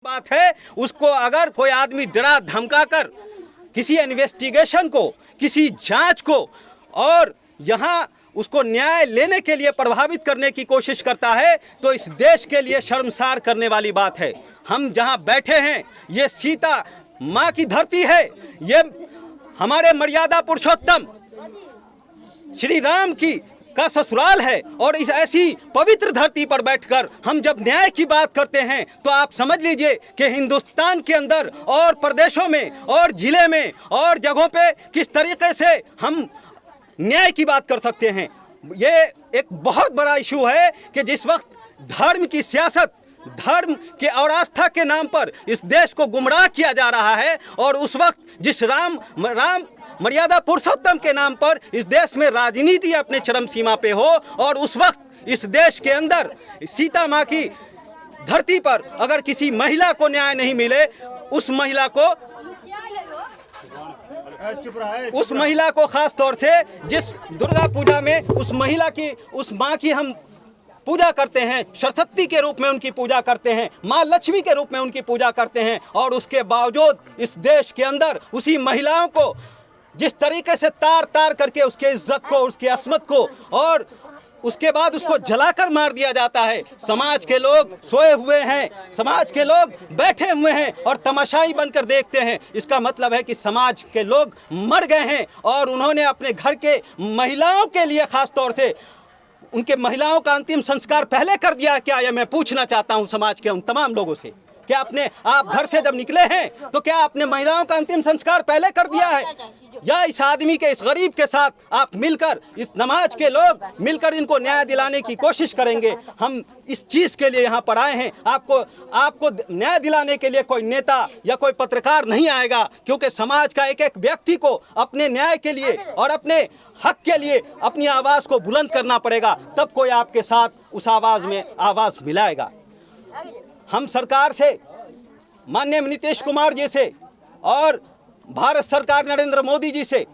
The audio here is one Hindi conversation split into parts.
बात है, उसको अगर कोई आदमी डरा धमका कर किसी इन्वेस्टिगेशन को, किसी जांच को और यहाँ उसको न्याय लेने के लिए प्रभावित करने की कोशिश करता है तो इस देश के लिए शर्मसार करने वाली बात है। हम जहाँ बैठे हैं ये सीता माँ की धरती है, ये हमारे मर्यादा पुरुषोत्तम श्री राम की का ससुराल है और इस ऐसी पवित्र धरती पर बैठकर हम जब न्याय की बात करते हैं तो आप समझ लीजिए कि हिंदुस्तान के अंदर और प्रदेशों में और जिले में और जगहों पे किस तरीके से हम न्याय की बात कर सकते हैं। ये एक बहुत बड़ा इशू है कि जिस वक्त धर्म की सियासत, धर्म के और आस्था के नाम पर इस देश को गुमराह किया जा रहा है और उस वक्त जिस राम मर्यादा पुरुषोत्तम के नाम पर इस देश में राजनीति अपने चरम सीमा पे हो और उस वक्त इस देश के अंदर सीता माँ की धरती पर अगर किसी महिला को न्याय नहीं मिले, उस महिला को खास तौर से जिस दुर्गा पूजा में उस महिला की, उस माँ की हम पूजा करते हैं, सरस्वती के रूप में उनकी पूजा करते हैं, माँ लक्ष्मी के रूप में उनकी पूजा करते हैं और उसके बावजूद इस देश के अंदर उसी महिलाओं को जिस तरीके से तार तार करके उसके इज्जत को, उसकी अस्मत को और उसके बाद उसको जलाकर मार दिया जाता है। समाज के लोग सोए हुए हैं, समाज के लोग बैठे हुए हैं और तमाशाई बनकर देखते हैं। इसका मतलब है कि समाज के लोग मर गए हैं और उन्होंने अपने घर के महिलाओं के लिए खास तौर से उनके महिलाओं का अंतिम संस्कार पहले कर दिया क्या? यह मैं पूछना चाहता हूं समाज के उन तमाम लोगों से। क्या आपने, आप घर से जब निकले हैं तो क्या आपने महिलाओं का अंतिम संस्कार पहले कर दिया है? या इस आदमी के, इस गरीब के साथ आप मिलकर, इस समाज के लोग मिलकर इनको न्याय दिलाने की कोशिश करेंगे? हम इस चीज के लिए यहाँ पर आए हैं। आपको न्याय दिलाने के लिए कोई नेता या कोई पत्रकार नहीं आएगा, क्योंकि समाज का एक एक व्यक्ति को अपने न्याय के लिए और अपने हक के लिए अपनी आवाज को बुलंद करना पड़ेगा, तब कोई आपके साथ उस आवाज में आवाज मिलाएगा। हम सरकार से, माननीय नीतीश कुमार जी से और भारत सरकार नरेंद्र मोदी जी से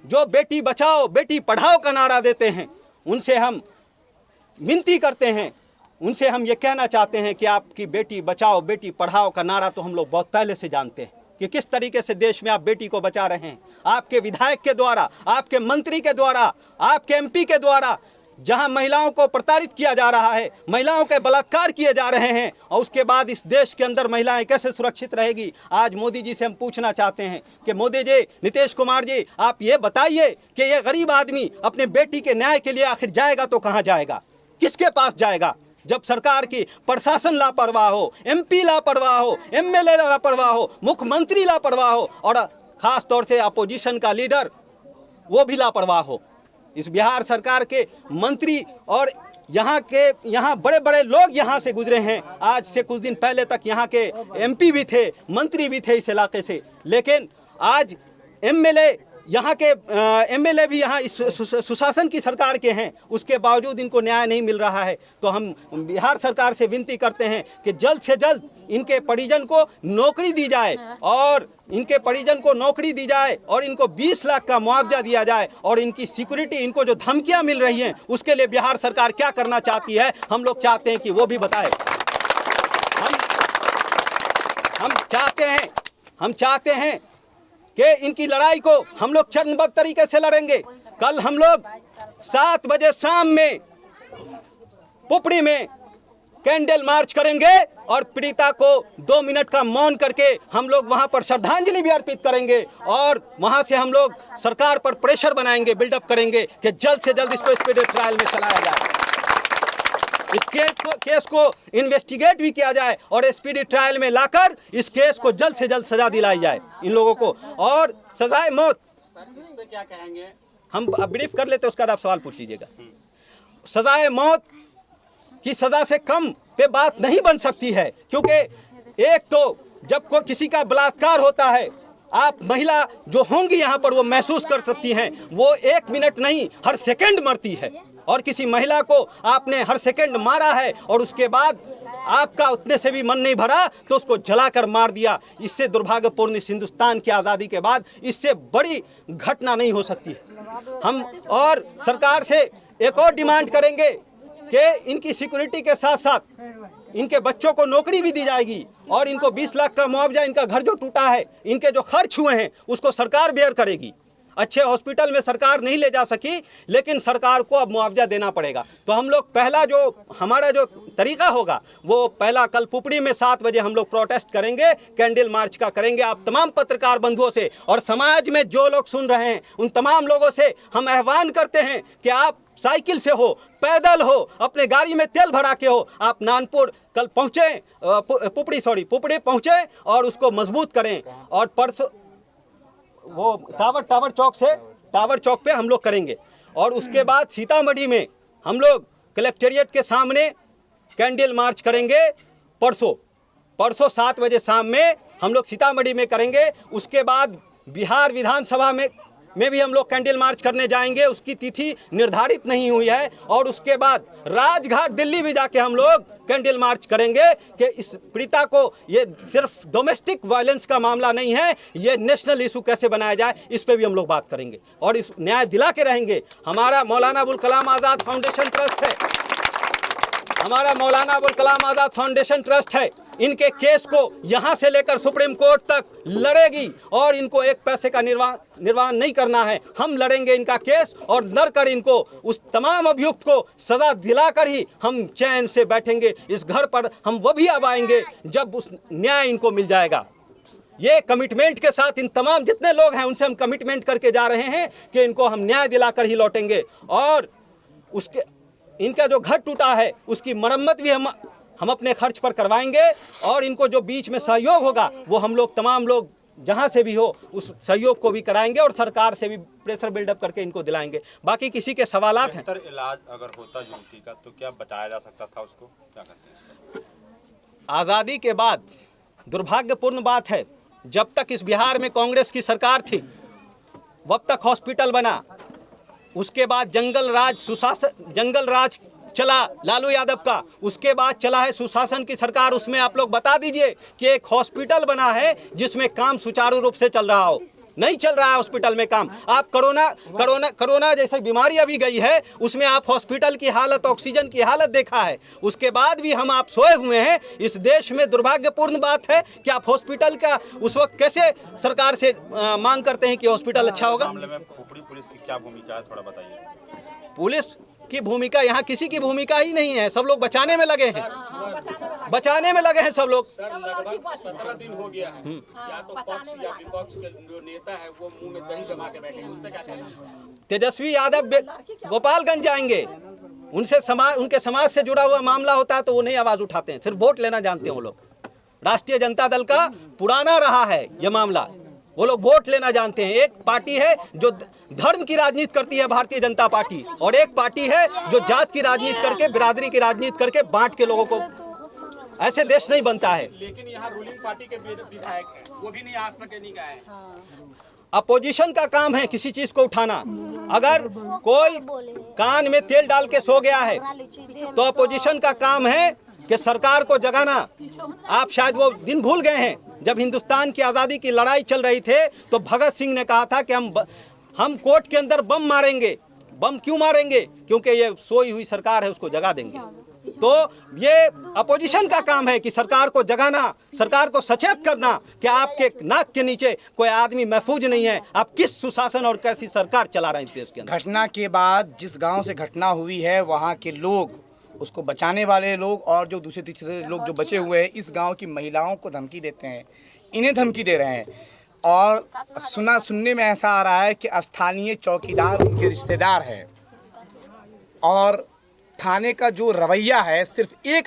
जो बेटी बचाओ बेटी पढ़ाओ का नारा देते हैं, उनसे हम विनती करते हैं, उनसे हम ये कहना चाहते हैं कि आपकी बेटी बचाओ बेटी पढ़ाओ का नारा तो हम लोग बहुत पहले से जानते हैं कि किस तरीके से देश में आप बेटी को बचा रहे हैं। आपके विधायक के द्वारा, आपके मंत्री के द्वारा, आपके एमपी के द्वारा जहां महिलाओं को प्रताड़ित किया जा रहा है, महिलाओं के बलात्कार किए जा रहे हैं और उसके बाद इस देश के अंदर महिलाएं कैसे सुरक्षित रहेगी? आज मोदी जी से हम पूछना चाहते हैं कि मोदी जी, नीतीश कुमार जी, आप ये बताइए कि ये गरीब आदमी अपने बेटी के न्याय के लिए आखिर जाएगा तो कहां जाएगा, किसके पास जाएगा? जब सरकार की प्रशासन लापरवाह हो, एमपी लापरवाह हो, एमएलए लापरवाह हो, मुख्यमंत्री लापरवाह हो और खास तौर से अपोजिशन का लीडर वो भी लापरवाह हो। इस बिहार सरकार के मंत्री और यहाँ बड़े बड़े लोग यहाँ से गुजरे हैं। आज से कुछ दिन पहले तक यहाँ के एमपी भी थे, मंत्री भी थे इस इलाके से, लेकिन आज एमएलए, यहाँ के एमएलए भी यहाँ इस सुशासन की सरकार के हैं, उसके बावजूद इनको न्याय नहीं मिल रहा है। तो हम बिहार सरकार से विनती करते हैं कि जल्द से जल्द इनके परिजन को नौकरी दी जाए और इनके परिजन को नौकरी दी जाए और इनको 20 लाख का मुआवजा दिया जाए और इनकी सिक्योरिटी, इनको जो धमकियां मिल रही हैं उसके लिए बिहार सरकार क्या करना चाहती है, हम लोग चाहते हैं कि वो भी बताए। हम चाहते हैं कि इनकी लड़ाई को हम लोग चरणबद्ध तरीके से लड़ेंगे। कल हम लोग 7 बजे शाम में पुपड़ी में कैंडल मार्च करेंगे और पीड़िता को 2 मिनट का मौन करके हम लोग वहां पर श्रद्धांजलि भी अर्पित करेंगे और वहां से हम लोग सरकार पर प्रेशर बनाएंगे, बिल्डअप करेंगे कि जल्द से जल्द इसको स्पीड ट्रायल में चलाया जाए, इस केस को इन्वेस्टिगेट भी किया जाए और स्पीडी ट्रायल में लाकर इस केस को जल्द से जल्द सजा दिलाई जाए इन लोगों को। और सजाए मौत, इस पे क्या कहेंगे? हम ब्रीफ कर लेते, उसका आप सवाल पूछ लीजिएगा। सजाए मौत की सजा से कम पे बात नहीं बन सकती है, क्योंकि एक तो जब कोई किसी का बलात्कार होता है, आप महिला जो होंगी यहाँ पर वो महसूस कर सकती हैं, वो 1 मिनट नहीं हर सेकंड मरती है और किसी महिला को आपने हर सेकंड मारा है और उसके बाद आपका उतने से भी मन नहीं भरा तो उसको जलाकर मार दिया। इससे दुर्भाग्यपूर्ण इस हिंदुस्तान की आज़ादी के बाद इससे बड़ी घटना नहीं हो सकती। हम और सरकार से एक और डिमांड करेंगे कि इनकी सिक्योरिटी के साथ साथ इनके बच्चों को नौकरी भी दी जाएगी और इनको 20 लाख का मुआवजा, इनका घर जो टूटा है, इनके जो खर्च हुए हैं उसको सरकार बेयर करेगी। अच्छे हॉस्पिटल में सरकार नहीं ले जा सकी, लेकिन सरकार को अब मुआवजा देना पड़ेगा। तो हम लोग पहला जो हमारा जो तरीका होगा वो पहला कल पुपड़ी में 7 बजे हम लोग प्रोटेस्ट करेंगे, कैंडल मार्च का करेंगे। आप तमाम पत्रकार बंधुओं से और समाज में जो लोग सुन रहे हैं उन तमाम लोगों से हम आह्वान करते हैं कि आप साइकिल से हो, पैदल हो, अपने गाड़ी में तेल भरा के हो, आप नानपुर कल पहुँचे, पुपड़ी पहुँचे और उसको मजबूत करें। और परसों वो टावर चौक पे हम लोग करेंगे और उसके बाद सीतामढ़ी में हम लोग कलेक्टेरिएट के सामने कैंडल मार्च करेंगे। परसों 7 बजे शाम में हम लोग सीतामढ़ी में करेंगे। उसके बाद बिहार विधानसभा में भी हम लोग कैंडल मार्च करने जाएंगे, उसकी तिथि निर्धारित नहीं हुई है। और उसके बाद राजघाट दिल्ली भी जाके हम लोग कैंडल मार्च करेंगे कि इस पीड़िता को, ये सिर्फ डोमेस्टिक वायलेंस का मामला नहीं है, ये नेशनल इशू कैसे बनाया जाए, इस पे भी हम लोग बात करेंगे और इस न्याय दिला के रहेंगे। हमारा मौलाना अबुल कलाम आज़ाद फाउंडेशन ट्रस्ट है, हमारा मौलाना अबुल कलाम आज़ाद फाउंडेशन ट्रस्ट है। इनके केस को यहाँ से लेकर सुप्रीम कोर्ट तक लड़ेगी और इनको एक पैसे का निर्वाह नहीं करना है। हम लड़ेंगे इनका केस और लड़कर इनको, उस तमाम अभियुक्त को सजा दिलाकर ही हम चैन से बैठेंगे इस घर पर। हम वो भी अब आएंगे जब उस न्याय इनको मिल जाएगा। ये कमिटमेंट के साथ इन तमाम जितने लोग हैं उनसे हम कमिटमेंट करके जा रहे हैं कि इनको हम न्याय दिलाकर ही लौटेंगे और उसके इनका जो घर टूटा है उसकी मरम्मत भी हम अपने खर्च पर करवाएंगे और इनको जो बीच में सहयोग होगा वो हम लोग तमाम लोग जहां से भी हो उस सहयोग को भी कराएंगे और सरकार से भी प्रेशर बिल्डअप करके इनको दिलाएंगे। बाकी किसी के सवालात हैं? बेहतर इलाज अगर होता युवती का तो क्या बचाया जा सकता था उसको, क्या करते हैं इस पर? आज़ादी के बाद दुर्भाग्यपूर्ण बात है, जब तक इस बिहार में कांग्रेस की सरकार थी वब तक हॉस्पिटल बना। उसके बाद जंगल राज चला लालू यादव का, उसके बाद चला है सुशासन की सरकार। उसमें आप लोग बता दीजिए कि एक हॉस्पिटल बना है जिसमें काम सुचारू रूप से चल रहा हो? नहीं चल रहा है हॉस्पिटल में काम। आप कोरोना जैसी बीमारी अभी गई है, उसमें आप हॉस्पिटल की हालत, ऑक्सीजन की हालत देखा है। उसके बाद भी हम आप सोए हुए हैं। इस देश में दुर्भाग्यपूर्ण बात है कि आप हॉस्पिटल का उस वक्त कैसे सरकार से मांग करते हैं कि हॉस्पिटल अच्छा होगा। मामले में पुपड़ी पुलिस की क्या भूमिका है, थोड़ा बताइए। पुलिस की भूमिका, यहाँ किसी की भूमिका ही नहीं है, सब लोग बचाने में लगे हैं, बचाने में लगे हैं सब लोग। सर लगभग 17 दिन हो गया है, या तो पक्ष या विपक्ष के जो नेता है वो मुंह में दही जमा के बैठे, उस पे क्या कहना है? तेजस्वी यादव गोपालगंज जाएंगे, उनके समाज से जुड़ा हुआ मामला होता है तो वो नहीं आवाज उठाते हैं, सिर्फ वोट लेना जानते हैं वो लोग। राष्ट्रीय जनता दल का पुराना रहा है ये मामला, वो लोग वोट लेना जानते हैं। एक पार्टी है जो धर्म की राजनीति करती है, भारतीय जनता पार्टी, और एक पार्टी है जो जात की राजनीति करके, बिरादरी की राजनीति करके बांट के लोगों को, ऐसे देश नहीं बनता है। लेकिन यहाँ रूलिंग पार्टी के विधायक हैं, वो भी नहीं आज तक नहीं गए हैं। अपोजिशन का काम है किसी चीज को उठाना। अगर कोई कान में तेल डाल के सो गया है तो अपोजिशन का काम है कि सरकार को जगाना। आप शायद वो दिन भूल गए हैं जब हिंदुस्तान की आज़ादी की लड़ाई चल रही थे तो भगत सिंह ने कहा था कि हम कोर्ट के अंदर बम मारेंगे। बम क्यों मारेंगे? क्योंकि ये सोई हुई सरकार है, उसको जगा देंगे। तो ये अपोजिशन का काम है कि सरकार को जगाना, सरकार को सचेत करना कि आपके नाक के नीचे कोई आदमी महफूज नहीं है, आप किस सुशासन और कैसी सरकार चला रहे हैं देश के अंदर। घटना के बाद जिस गांव से घटना हुई है वहां के लोग, उसको बचाने वाले लोग और जो दूसरे तीसरे लोग जो बचे हुए हैं, इस गांव की महिलाओं को धमकी देते हैं, इन्हें धमकी दे रहे हैं। और सुनने में ऐसा आ रहा है कि स्थानीय चौकीदार उनके रिश्तेदार हैं और थाने का जो रवैया है सिर्फ एक